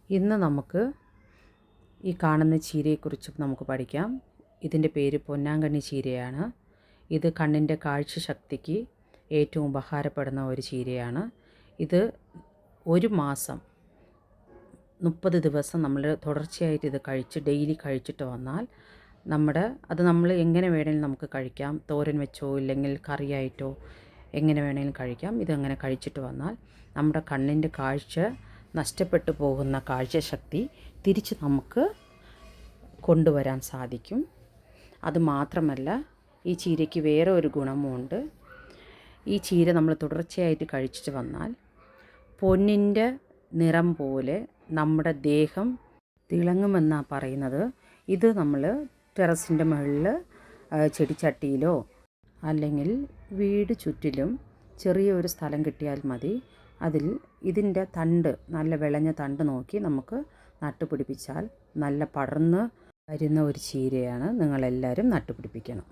ഇന്ന് നമുക്ക് ഈ കാണുന്ന ചീരയെക്കുറിച്ച് നമുക്ക് പഠിക്കാം. ഇതിൻ്റെ പേര് പൊന്നാങ്കണ്ണി ചീരയാണ്. ഇത് കണ്ണിൻ്റെ കാഴ്ചശക്തിക്ക് ഏറ്റവും ഉപകാരപ്പെടുന്ന ഒരു ചീരയാണ്. ഇത് ഒരു മാസം 30 ദിവസം നമ്മൾ തുടർച്ചയായിട്ട് ഇത് ഡെയിലി കഴിച്ചിട്ട് വന്നാൽ നമ്മൾ എങ്ങനെ വേണമെങ്കിലും നമുക്ക് കഴിക്കാം. തോരൻ വെച്ചോ ഇല്ലെങ്കിൽ കറിയായിട്ടോ എങ്ങനെ വേണമെങ്കിലും കഴിക്കാം. ഇതങ്ങനെ കഴിച്ചിട്ട് വന്നാൽ നമ്മുടെ കണ്ണിൻ്റെ കാഴ്ച നഷ്ടപ്പെട്ടു പോകുന്ന കാഴ്ചശക്തി തിരിച്ച് നമുക്ക് കൊണ്ടുവരാൻ സാധിക്കും. അതുമാത്രമല്ല, ഈ ചീരയ്ക്ക് വേറെ ഒരു ഗുണമുണ്ട്. ഈ ചീര നമ്മൾ തുടർച്ചയായിട്ട് കഴിച്ചിട്ട് വന്നാൽ പൊന്നിൻ്റെ നിറം പോലെ നമ്മുടെ ദേഹം തിളങ്ങുമെന്നാണ് പറയുന്നത്. ഇത് നമ്മൾ ടെറസിൻ്റെ മുകളിൽ ചെടിച്ചട്ടിയിലോ അല്ലെങ്കിൽ വീട് ചുറ്റിലും ചെറിയൊരു സ്ഥലം കിട്ടിയാൽ മതി. അതിൽ ഇതിൻ്റെ തണ്ട്, നല്ല വിളഞ്ഞ തണ്ട് നോക്കി നമുക്ക് നട്ടുപിടിപ്പിച്ചാൽ നല്ല പടർന്ന് വരുന്ന ഒരു ചീരയാണ്. നിങ്ങളെല്ലാവരും നട്ടുപിടിപ്പിക്കണം.